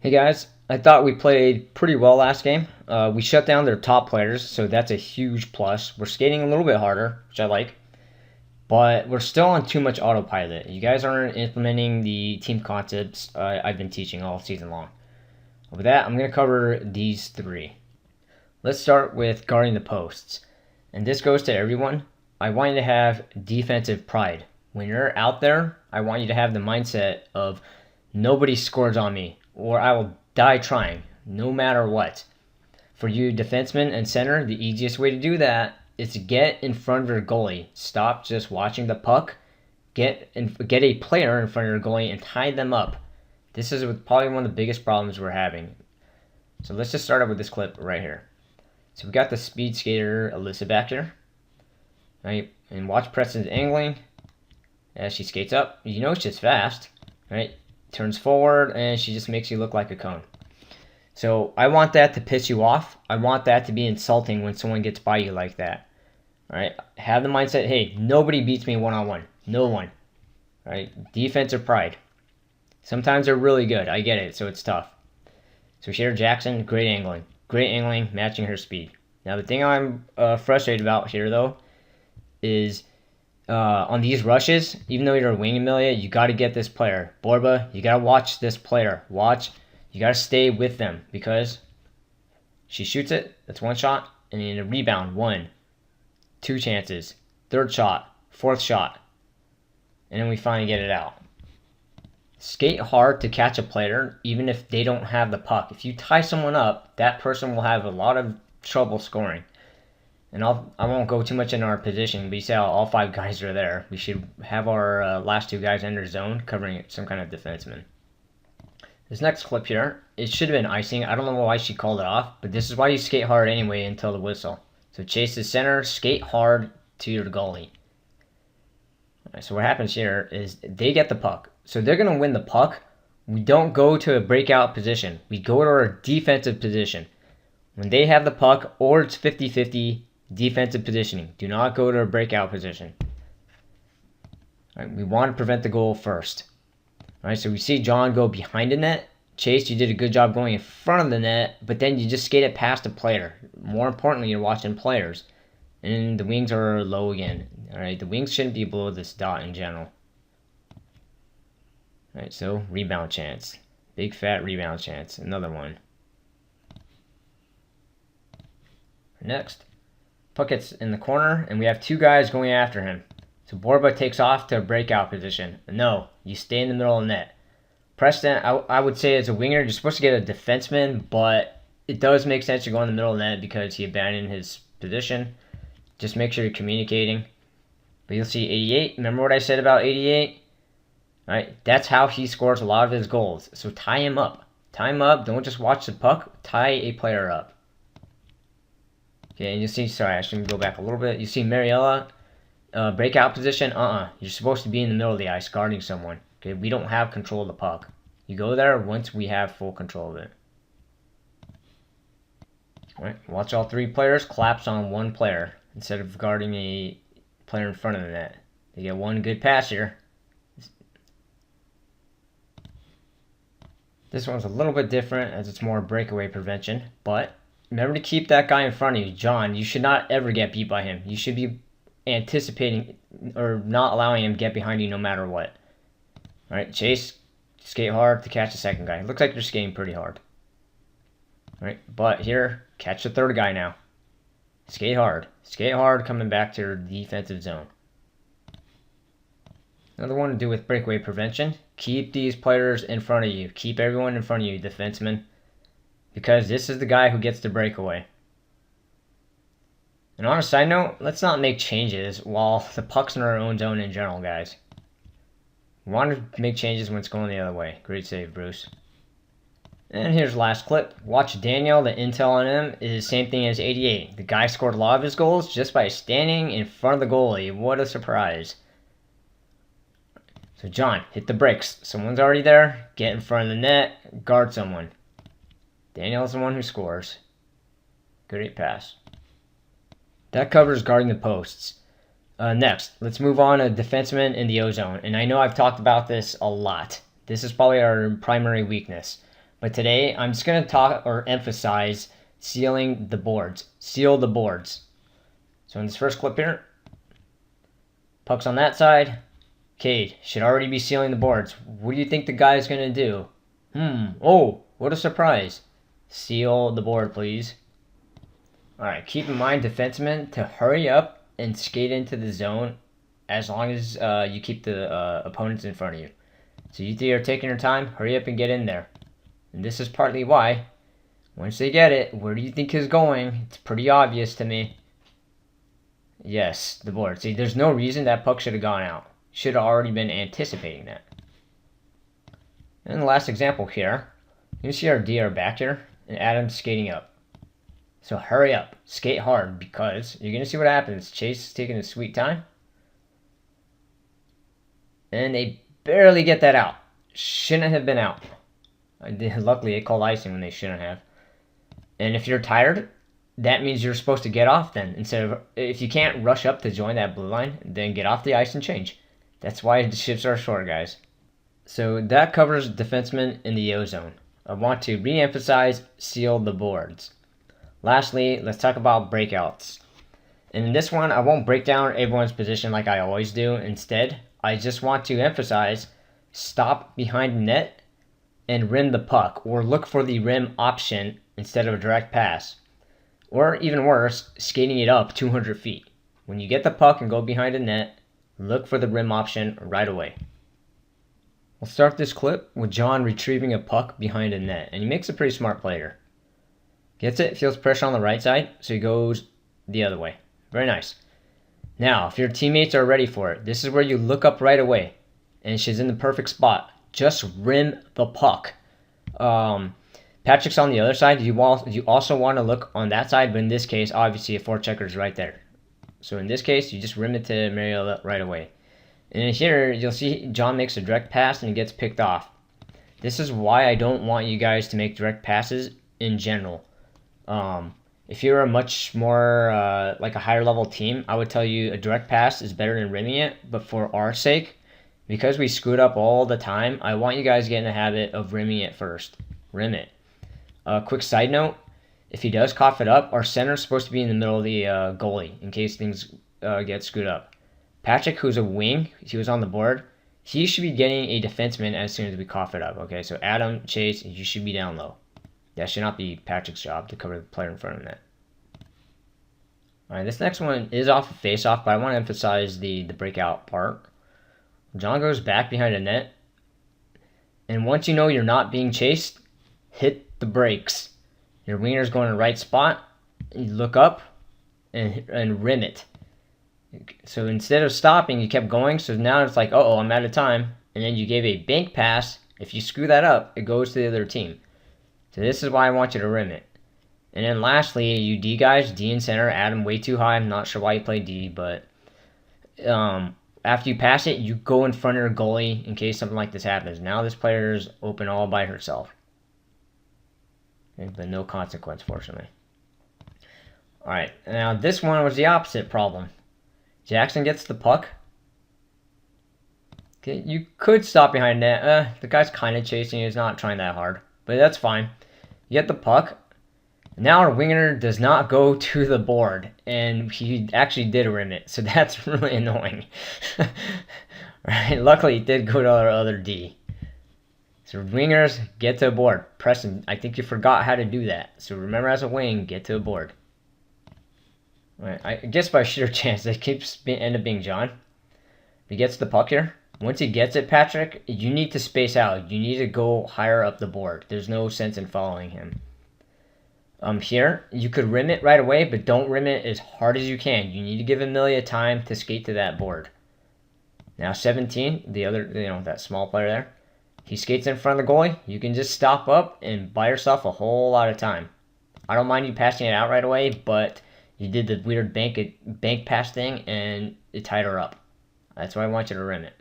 Hey guys, I thought we played pretty well last game. We shut down their top players, so that's a huge plus. We're skating a little bit harder, which I like, but we're still on too much autopilot. You guys aren't implementing the team concepts I've been teaching all season long. With that, I'm going to cover these three. Let's start with guarding the posts. And this goes to everyone. I want you to have defensive pride. When you're out there, I want you to have the mindset of nobody scores on me, or I will die trying, no matter what. For you defensemen and center, the easiest way to do that is to get in front of your goalie. Stop just watching the puck. Get a player in front of your goalie and tie them up. This is probably one of the biggest problems we're having. So let's just start out with this clip right here. So we got the speed skater Alyssa back here. Right? And watch Preston's angling as she skates up. You know she's fast. Right? Turns forward and she just makes you look like a cone. So I want that to piss you off. I want that to be insulting when someone gets by you like that. All right? Have the mindset, hey, nobody beats me one-on-one. No one. All right? Defensive pride. Sometimes they're really good. I get it, so it's tough. So Sherry Jackson, great angling. Great angling, matching her speed. Now the thing I'm frustrated about here, though, is on these rushes, even though you're a wing Amelia, you got to get this player. Borba, you got to watch this player. You got to stay with them because she shoots it. That's one shot. And in a rebound, one. Two chances. Third shot. Fourth shot. And then we finally get it out. Skate hard to catch a player, even if they don't have the puck. If you tie someone up, that person will have a lot of trouble scoring. And I won't go too much into our position, but you see how all five guys are there. We should have our last two guys enter zone, covering some kind of defenseman. This next clip here, it should have been icing. I don't know why she called it off, but this is why you skate hard anyway until the whistle. So chase the center, skate hard to your goalie. So what happens here is they get the puck. So they're going to win the puck. We don't go to a breakout position. We go to our defensive position. When they have the puck, or it's 50-50 defensive positioning. Do not go to a breakout position. All right, we want to prevent the goal first. All right, so we see John go behind the net. Chase, you did a good job going in front of the net, but then you just skate it past a player. More importantly, you're watching players. And the wings are low again. All right, the wings shouldn't be below this dot in general. All right, so rebound chance. Big fat rebound chance. Another one. Next, puck gets in the corner, and we have two guys going after him. So Borba takes off to a breakout position. No, you stay in the middle of the net. Preston, I would say as a winger, you're supposed to get a defenseman, but it does make sense to go in the middle of the net because he abandoned his position. Just make sure you're communicating. But you'll see 88. Remember what I said about 88? All right, that's how he scores a lot of his goals. So tie him up. Tie him up. Don't just watch the puck. Tie a player up. Okay, and you see, sorry, I should go back a little bit. You see Mariella, breakout position. You're supposed to be in the middle of the ice guarding someone. Okay, we don't have control of the puck. You go there once we have full control of it. All right, watch all three players collapse on one player instead of guarding a player in front of the net. They get one good pass here. This one's a little bit different as it's more breakaway prevention, but remember to keep that guy in front of you. John, you should not ever get beat by him. You should be anticipating or not allowing him to get behind you no matter what. All right, Chase, skate hard to catch the second guy. It looks like you're skating pretty hard. All right, but here, catch the third guy now. Skate hard. Skate hard coming back to your defensive zone. Another one to do with breakaway prevention. Keep these players in front of you. Keep everyone in front of you, defensemen. Because this is the guy who gets the breakaway. And on a side note, let's not make changes while the puck's in our own zone in general, guys. We want to make changes when it's going the other way. Great save, Bruce. And here's the last clip. Watch Daniel. The intel on him is the same thing as 88. The guy scored a lot of his goals just by standing in front of the goalie. What a surprise. So John, hit the brakes. Someone's already there. Get in front of the net. Guard someone. Daniel's the one who scores. Great pass. That covers guarding the posts. Next, let's move on to defensemen in the ozone. And I know I've talked about this a lot. This is probably our primary weakness. But today, I'm just going to talk or emphasize sealing the boards. Seal the boards. So in this first clip here, puck's on that side. Cade should already be sealing the boards. What do you think the guy is going to do? Oh, what a surprise. Seal the board, please. Alright, keep in mind, defensemen, to hurry up and skate into the zone as long as you keep the opponents in front of you. So you three are taking your time, hurry up and get in there. And this is partly why, once they get it, where do you think he's going? It's pretty obvious to me. Yes, the board. See, there's no reason that puck should have gone out. Should have already been anticipating that. And the last example here, you see our D are back here, and Adam's skating up. So hurry up, skate hard, because you're going to see what happens. Chase is taking his sweet time. And they barely get that out. Shouldn't have been out. Luckily, they called icing when they shouldn't have. And if you're tired, that means you're supposed to get off then. Instead of, if you can't rush up to join that blue line, then get off the ice and change. That's why the shifts are short, guys. So that covers defensemen in the O zone. I want to re-emphasize seal the boards. Lastly, let's talk about breakouts. And in this one, I won't break down everyone's position like I always do. Instead, I just want to emphasize stop behind the net and rim the puck, or look for the rim option instead of a direct pass. Or even worse, skating it up 200 feet. When you get the puck and go behind the net, look for the rim option right away. We'll start this clip with John retrieving a puck behind a net, and he makes a pretty smart play here. Gets it, feels pressure on the right side, so he goes the other way. Very nice. Now, if your teammates are ready for it, this is where you look up right away, and she's in the perfect spot. Just rim the puck. Patrick's on the other side. You also want to look on that side, but in this case, obviously, a forechecker is right there. So in this case, you just rim it to Mariella right away. And here, you'll see John makes a direct pass and he gets picked off. This is why I don't want you guys to make direct passes in general. If you're a much more, like a higher level team, I would tell you a direct pass is better than rimming it. But for our sake, because we screwed up all the time, I want you guys to get in the habit of rimming it first. Rim it. Quick side note, if he does cough it up, our center is supposed to be in the middle of the goalie in case things get screwed up. Patrick, who's a wing, he was on the board, he should be getting a defenseman as soon as we cough it up. Okay, so Adam, Chase, you should be down low. That should not be Patrick's job to cover the player in front of the net. Alright, this next one is off of face-off, but I want to emphasize the breakout part. John goes back behind the net, and once you know you're not being chased, hit the brakes. Your winger's going in the right spot. You look up and rim it. So instead of stopping, you kept going. So now it's like, uh-oh, I'm out of time. And then you gave a bank pass. If you screw that up, it goes to the other team. So this is why I want you to rim it. And then lastly, you D guys, D in center, Adam way too high. I'm not sure why you play D, but after you pass it, you go in front of your goalie in case something like this happens. Now this player is open all by herself. But no consequence, fortunately. Alright, now this one was the opposite problem. Jackson gets the puck. Okay, you could stop behind net. The guy's kind of chasing you. He's not trying that hard. But that's fine. You get the puck. Now our winger does not go to the board. And he actually did rim it. So that's really annoying. Right? Luckily, he did go to our other D. So wingers, get to a board. Preston, I think you forgot how to do that. So remember, as a wing, get to a board. Right, I guess by sheer chance, it end up being John. He gets the puck here. Once he gets it, Patrick, you need to space out. You need to go higher up the board. There's no sense in following him. Here, you could rim it right away, but don't rim it as hard as you can. You need to give Amelia time to skate to that board. Now 17, the other, that small player there. He skates in front of the goalie. You can just stop up and buy yourself a whole lot of time. I don't mind you passing it out right away, but you did the weird bank pass thing, and it tied her up. That's why I want you to rim it.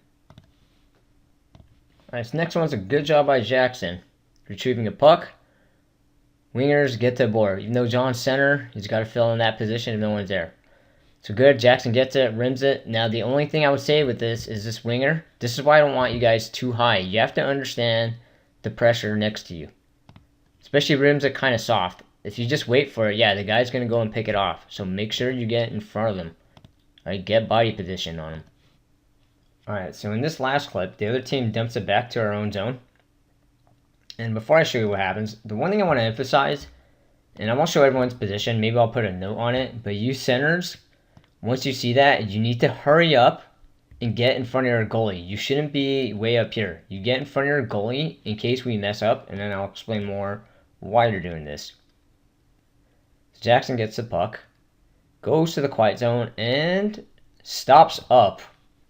Alright, this next one's a good job by Jackson. Retrieving a puck. Wingers get to the board. Even though John's center, he's got to fill in that position if no one's there. So good, Jackson gets it, rims it. Now the only thing I would say with this is this winger. This is why I don't want you guys too high. You have to understand the pressure next to you. especially rims that kind of soft. If you just wait for it, yeah, the guy's going to go and pick it off. So make sure you get in front of him. Alright, get body position on him. Alright, so in this last clip, the other team dumps it back to our own zone. And before I show you what happens, the one thing I want to emphasize, and I won't show everyone's position, maybe I'll put a note on it, but you centers, once you see that, you need to hurry up and get in front of your goalie. You shouldn't be way up here. You get in front of your goalie in case we mess up, and then I'll explain more why you're doing this. Jackson gets the puck, goes to the quiet zone, and stops up.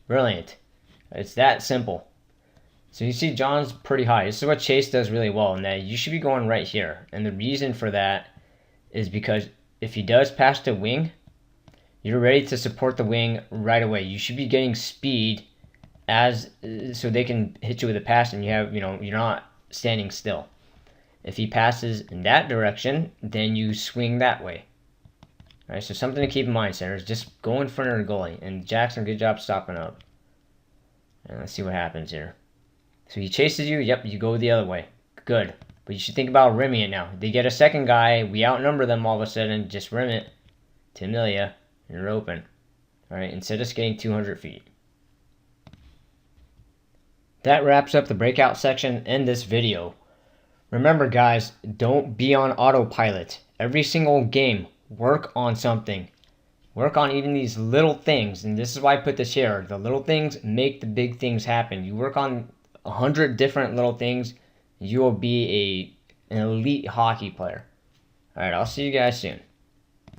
Brilliant. It's that simple. So you see John's pretty high. This is what Chase does really well, and that you should be going right here. And the reason for that is because if he does pass the wing, you're ready to support the wing right away. You should be getting speed so they can hit you with a pass, and you're not standing still. If he passes in that direction, then you swing that way. All right, so something to keep in mind, centers. Just go in front of the goalie. And Jackson, good job stopping up. And let's see what happens here. So he chases you. Yep, you go the other way. Good. But you should think about rimming it now. They get a second guy. We outnumber them all of a sudden. Just rim it to Amelia. And you're open. All right, instead of skating 200 feet. That wraps up the breakout section and this video. Remember, guys, don't be on autopilot. Every single game, work on something. Work on even these little things. And this is why I put this here. The little things make the big things happen. You work on 100 different little things, you will be an elite hockey player. All right, I'll see you guys soon.